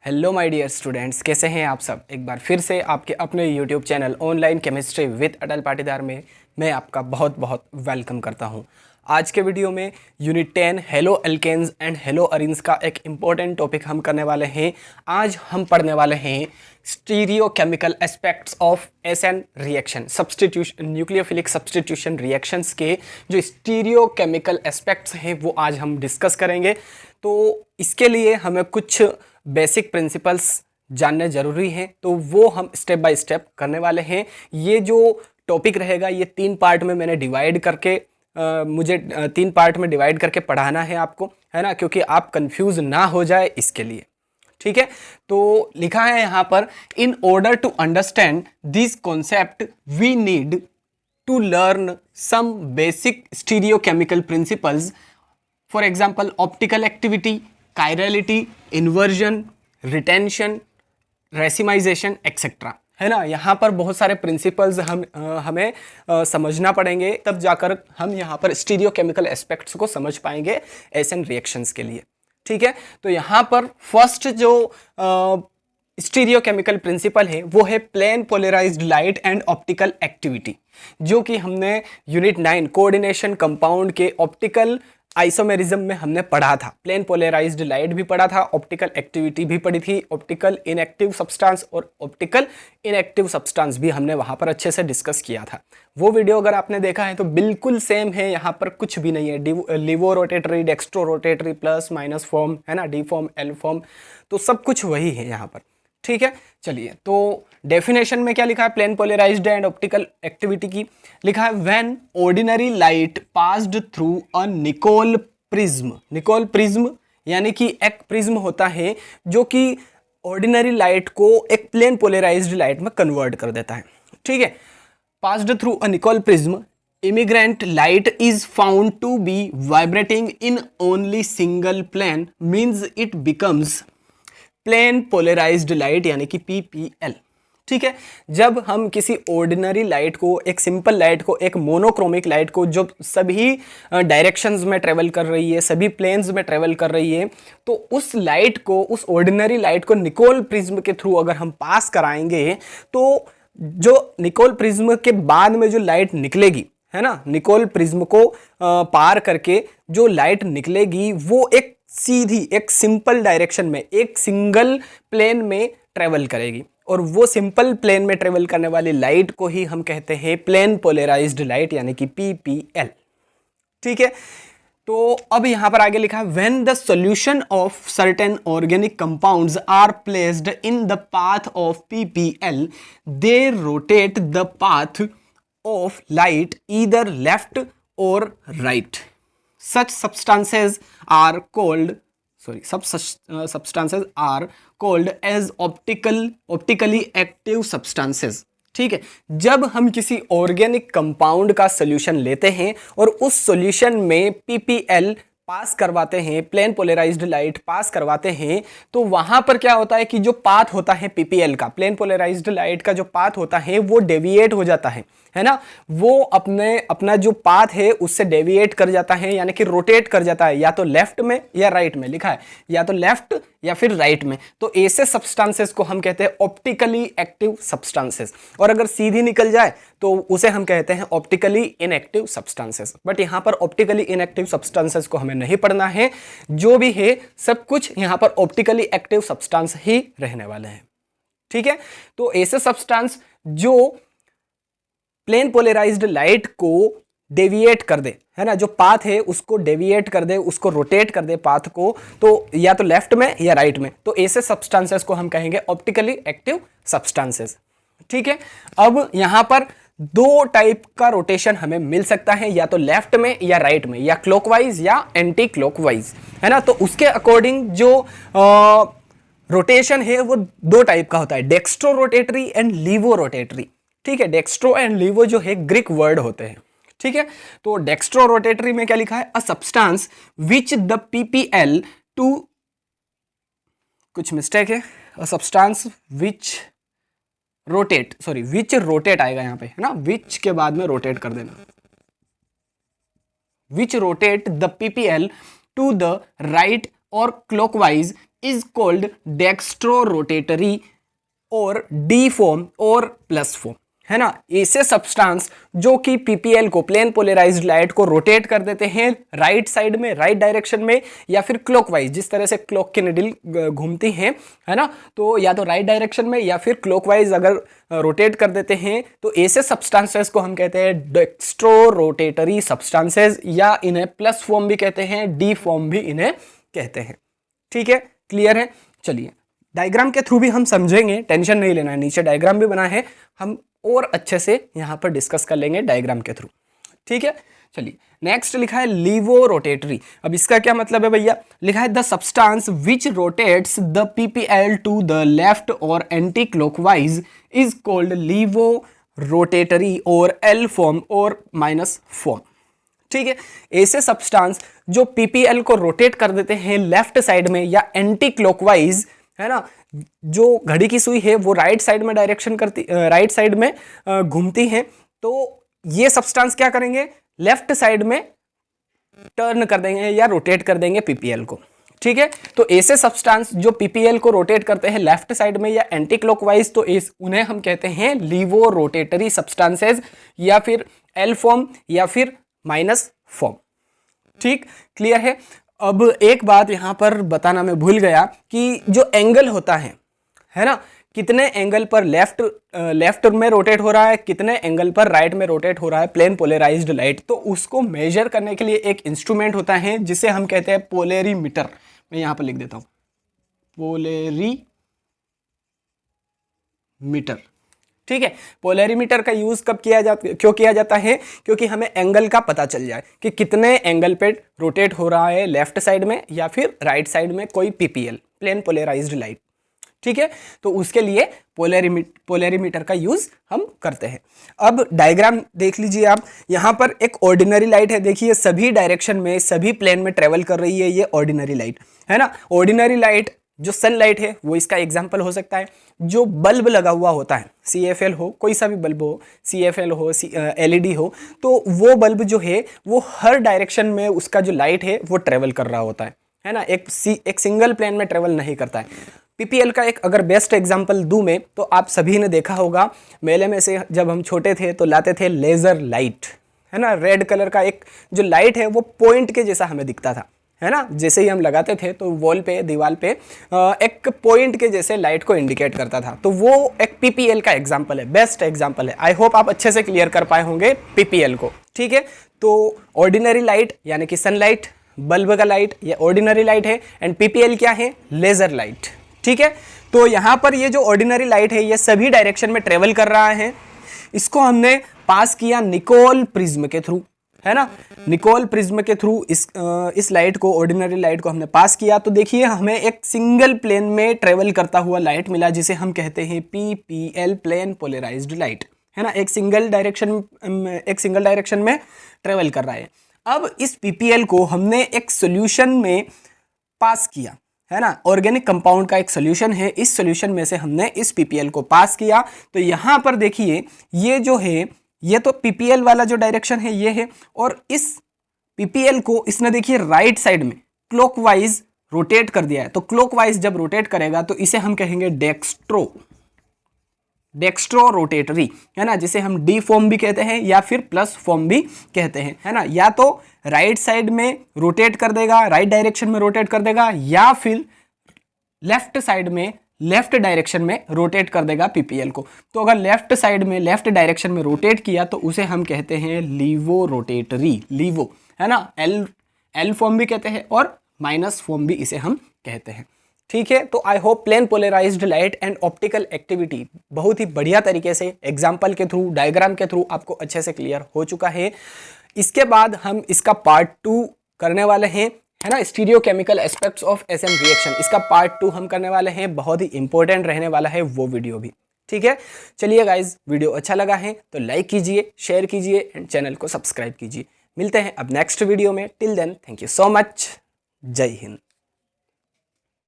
Hello my dear students, कैसे हैं आप सब। एक बार फिर से आपके अपने YouTube channel online chemistry with Atal Patidar में मैं आपका बहुत बहुत वेलकम करता हूं। आज के वीडियो में unit 10 haloalkanes and haloarenes का एक इम्पॉर्टेंट टॉपिक हम करने वाले हैं। आज हम पढ़ने वाले हैं stereochemical aspects of SN reaction, substitution, nucleophilic substitution reactions के जो स्टीरियोकेमिकल एस्पेक्ट्स हैं वो आज हम डिस्कस करेंगे। तो इसके लिए हमें कुछ बेसिक प्रिंसिपल्स जानने ज़रूरी हैं, तो वो हम स्टेप बाय स्टेप करने वाले हैं। ये जो टॉपिक रहेगा ये 3 पार्ट में मैंने डिवाइड करके मुझे 3 पार्ट में डिवाइड करके पढ़ाना है आपको, है ना, क्योंकि आप कंफ्यूज ना हो जाए इसके लिए। ठीक है, तो लिखा है यहाँ पर, in order to understand this concept we need to learn some basic stereochemical principles, for example optical activity, chirality, inversion, retention, racemisation etcetera, है ना। यहाँ पर बहुत सारे प्रिंसिपल्स हमें समझना पड़ेंगे, तब जाकर हम यहाँ पर स्टीरियोकेमिकल एस्पेक्ट्स को समझ पाएंगे एसएन रिएक्शंस के लिए। ठीक है, तो यहाँ पर फर्स्ट जो स्टीरियोकेमिकल प्रिंसिपल है वो है plane polarised light and optical activity, जो कि हमने यूनिट 9 कोऑर्डिनेशन कंपाउंड के ऑप्टिकल आइसोमेरिज्म में हमने पढ़ा था। प्लेन पोलराइज्ड लाइट भी पढ़ा था, ऑप्टिकल एक्टिविटी भी पढ़ी थी, ऑप्टिकल इनएक्टिव सब्सटेंस और ऑप्टिकल इनएक्टिव सब्सटेंस भी हमने वहां पर अच्छे से डिस्कस किया था। वो वीडियो अगर आपने देखा है तो बिल्कुल सेम है, यहाँ पर कुछ भी नहीं है। Levo rotatory, dextro rotatory, plus minus form, है ना, डी फॉर्म, एल फॉर्म, तो सब कुछ वही है यहाँ पर। ठीक है, चलिए, तो डेफिनेशन में क्या लिखा है plane polarised and optical activity की, लिखा है when ordinary light passed through a Nicol prism. Nicol prism यानी कि एक प्रिज्म होता है जो कि ऑर्डिनरी लाइट को एक प्लेन पोलराइज्ड लाइट में कन्वर्ट कर देता है। ठीक है, passed through a Nicol prism, immigrant light is found to be vibrating in only single plane, means it becomes plane polarised light यानी कि PPL। ठीक है, जब हम किसी ऑर्डिनरी लाइट को, एक सिंपल लाइट को, एक मोनोक्रोमिक लाइट को जो सभी डायरेक्शंस में ट्रेवल कर रही है, सभी प्लेन्स में ट्रेवल कर रही है, तो उस लाइट को, उस ऑर्डिनरी लाइट को निकोल प्रिज्म के थ्रू अगर हम पास कराएंगे तो जो निकोल प्रिज्म के बाद में जो लाइट निकलेगी, है ना, निकोल प्रिज्म को पार करके जो लाइट निकलेगी वो एक सीधी, एक सिंपल डायरेक्शन में, एक सिंगल प्लेन में ट्रेवल करेगी, और वो सिंपल प्लेन में ट्रेवल करने वाली लाइट को ही हम कहते हैं प्लेन पोलराइज्ड लाइट यानी कि PPL। ठीक है, तो अब यहां पर आगे लिखा है when the solution of certain organic compounds are placed in the path of PPL, they rotate the path of light either left or right. Such substances are called as optically active substances। ठीक है, जब हम किसी organic compound का solution लेते हैं और उस सोल्यूशन में PPL पास करवाते हैं, प्लेन पोलराइज्ड लाइट पास करवाते हैं, तो वहां पर क्या होता है कि जो पाथ होता है PPL का, प्लेन पोलराइज्ड लाइट का जो पाथ होता है वो डेविएट हो जाता है ना, वो अपना जो पाथ है उससे डेविएट कर जाता है, यानी कि रोटेट कर जाता है, या तो लेफ्ट में या राइट में, लिखा है या तो लेफ्ट या फिर राइट में। तो ऐसे सब्सटेंसेस को हम कहते हैं ऑप्टिकली एक्टिव सब्सटेंसेस, और अगर सीधी निकल जाए तो उसे हम कहते हैं ऑप्टिकली इनएक्टिव सब्सटेंसेस। बट यहां पर ऑप्टिकली इनएक्टिव सब्सटेंसेस को हमें नहीं पढ़ना है, जो भी है सब कुछ यहां पर ऑप्टिकली एक्टिव सब्सटेंस ही रहने वाले हैं। ठीक है, तो ऐसे सब्सटेंस जो प्लेन पोलराइज्ड लाइट को डेविएट कर दे, है ना, जो पाथ है उसको डेविएट कर दे, उसको रोटेट कर दे पाथ को, तो या तो लेफ्ट में या राइट में, तो ऐसे सब्सटेंसेस को हम कहेंगे ऑप्टिकली एक्टिव सब्सटेंसेस। ठीक है, अब यहां पर 2 टाइप का रोटेशन हमें मिल सकता है, या तो लेफ्ट में या राइट में, या क्लॉकवाइज या एंटी क्लॉकवाइज, है ना। तो उसके अकॉर्डिंग जो रोटेशन है वो 2 टाइप का होता है, dextrorotatory and laevorotatory. ठीक है, डेक्स्ट्रो एंड लीवो जो है ग्रीक वर्ड होते हैं। ठीक है, तो डेक्स्ट्रो रोटेटरी में क्या लिखा है, a substance which the PPL to, कुछ मिस्टेक है, अ सब्सटेंस विच रोटेट आएगा यहां पे, है ना, विच के बाद में रोटेट कर देना, which rotate the PPL to the right or clockwise is called dextrorotatory और डी फॉर्म और प्लस फॉर्म, है ना। ऐसे सब्सटेंस जो कि पीपीएल को, प्लेन पोलराइज्ड लाइट को रोटेट कर देते हैं राइट साइड में, राइट डायरेक्शन में, या फिर क्लॉकवाइज, जिस तरह से क्लॉक की निडल घूमती है ना, तो या तो राइट डायरेक्शन में या फिर क्लॉकवाइज अगर रोटेट कर देते हैं तो ऐसे सब्सटेंसेस को हम कहते हैं डेक्स्ट्रो रोटेटरी सब्सटेंसेस, या इन्हें प्लस फॉर्म भी कहते हैं, डी फॉर्म भी इन्हें कहते हैं। ठीक है, क्लियर है। चलिए डायग्राम के थ्रू भी हम समझेंगे, टेंशन नहीं लेना है, नीचे डायग्राम भी बना है, हम और अच्छे से यहाँ पर डिस्कस कर लेंगे डायग्राम के थ्रू। ठीक है, चलिए नेक्स्ट लिखा है लीवो रोटेटरी। अब इसका क्या मतलब है भैया, लिखा है the substance which rotates the PPL to the left और anti clockwise is called levo rotatory और एल फॉर्म और माइनस फॉर्म। ठीक है, ऐसे सब्सटेंस जो पीपीएल को रोटेट कर देते हैं लेफ्ट साइड में या एंटी क्लॉकवाइज, है ना, जो घड़ी की सुई है वो राइट साइड में डायरेक्शन करती, राइट साइड में घूमती है, तो ये सब्सटेंस क्या करेंगे, लेफ्ट साइड में टर्न कर देंगे या रोटेट कर देंगे पीपीएल को। ठीक है, तो ऐसे सब्सटेंस जो पीपीएल को रोटेट करते हैं लेफ्ट साइड में या एंटी क्लॉकवाइज, तो उन्हें हम कहते हैं लीवो रोटेटरी सब्सटेंसेज, या फिर एल फॉर्म या फिर माइनस फॉर्म। ठीक, क्लियर है। अब एक बात यहां पर बताना मैं भूल गया कि जो एंगल होता है ना, कितने एंगल पर लेफ्ट में रोटेट हो रहा है, कितने एंगल पर राइट में रोटेट हो रहा है प्लेन पोलराइज्ड लाइट, तो उसको मेजर करने के लिए एक इंस्ट्रूमेंट होता है जिसे हम कहते हैं पोलेरीमीटर। मैं यहां पर लिख देता हूं, पोलेरीमीटर। ठीक है, पोलरीमीटर का यूज कब क्यों किया जाता है, क्योंकि हमें एंगल का पता चल जाए कि कितने एंगल पे रोटेट हो रहा है लेफ्ट साइड में या फिर राइट साइड में कोई पीपीएल, प्लेन पोलराइज्ड लाइट। ठीक है, तो उसके लिए पोलरीमीटर का यूज हम करते हैं। अब डायग्राम देख लीजिए आप, यहां पर एक ऑर्डिनरी लाइट है, देखिए सभी डायरेक्शन में, सभी प्लेन में ट्रेवल कर रही है, ये ऑर्डिनरी लाइट है ना। ऑर्डिनरी लाइट जो सनलाइट है वो इसका एग्जाम्पल हो सकता है। जो बल्ब लगा हुआ होता है, CFL हो, कोई सा भी बल्ब हो, CFL हो, LED हो, तो वो बल्ब जो है वो हर डायरेक्शन में उसका जो लाइट है वो ट्रेवल कर रहा होता है ना, एक सिंगल प्लेन में ट्रेवल नहीं करता है। पीपीएल का एक अगर बेस्ट एग्जाम्पल दूं मैं, तो आप सभी ने देखा होगा, मेले में से जब हम छोटे थे तो लाते थे लेजर लाइट, है ना, रेड कलर का एक जो लाइट है वो पॉइंट के जैसा हमें दिखता था, है ना। जैसे ही हम लगाते थे तो वॉल पे, दीवार पे एक पॉइंट के जैसे लाइट को इंडिकेट करता था, तो वो एक पीपीएल का एग्जांपल है, बेस्ट एग्जांपल है। आई होप आप अच्छे से क्लियर कर पाए होंगे पीपीएल को। ठीक है, तो ऑर्डिनरी लाइट यानी कि सनलाइट, बल्ब का लाइट, ये ऑर्डिनरी लाइट है, एंड पीपीएल क्या है, लेजर लाइट। ठीक है, तो यहाँ पर ये जो ऑर्डिनरी लाइट है ये सभी डायरेक्शन में ट्रेवल कर रहा है। इसको हमने पास किया निकोल प्रिज्म के थ्रू, है ना, निकोल प्रिज्म के थ्रू इस लाइट को, ऑर्डिनरी लाइट को हमने पास किया, तो देखिए हमें एक सिंगल प्लेन में ट्रेवल करता हुआ लाइट मिला, जिसे हम कहते हैं पीपीएल, प्लेन पोलराइज्ड लाइट, है ना। एक सिंगल डायरेक्शन में ट्रेवल कर रहा है। अब इस पीपीएल को हमने एक सॉल्यूशन में पास किया, है ना, ऑर्गेनिक कंपाउंड का एक सॉल्यूशन है, इस सॉल्यूशन में से हमने इस पीपीएल को पास किया। तो यहाँ पर देखिए ये जो है, ये तो पीपीएल वाला जो डायरेक्शन है ये है, और इस पीपीएल को इसने देखिए राइट साइड में क्लॉकवाइज रोटेट कर दिया है। तो क्लॉकवाइज जब रोटेट करेगा तो इसे हम कहेंगे डेक्स्ट्रो रोटेटरी, है ना, जिसे हम डी फॉर्म भी कहते हैं या फिर प्लस फॉर्म भी कहते हैं, है ना। या तो राइट साइड में रोटेट कर देगा, राइट डायरेक्शन में रोटेट कर देगा, या फिर लेफ्ट साइड में, लेफ्ट डायरेक्शन में रोटेट कर देगा पीपीएल को। तो अगर लेफ्ट साइड में, लेफ्ट डायरेक्शन में रोटेट किया तो उसे हम कहते हैं लीवो रोटेटरी, लीवो, है ना, एल फॉर्म भी कहते हैं और माइनस फॉर्म भी इसे हम कहते हैं। ठीक है, तो I hope plane polarised light and optical activity बहुत ही बढ़िया तरीके से एग्जाम्पल के थ्रू, डायग्राम के थ्रू आपको अच्छे से क्लियर हो चुका है। इसके बाद हम इसका पार्ट 2 करने वाले हैं, है ना, stereochemical aspects of SN reaction, इसका पार्ट 2 हम करने वाले हैं, बहुत ही इंपॉर्टेंट रहने वाला है वो वीडियो भी। ठीक है, चलिए गाइज, वीडियो अच्छा लगा है तो लाइक कीजिए, शेयर कीजिए एंड चैनल को सब्सक्राइब कीजिए। मिलते हैं अब नेक्स्ट वीडियो में, till then thank you so much, Jai Hind.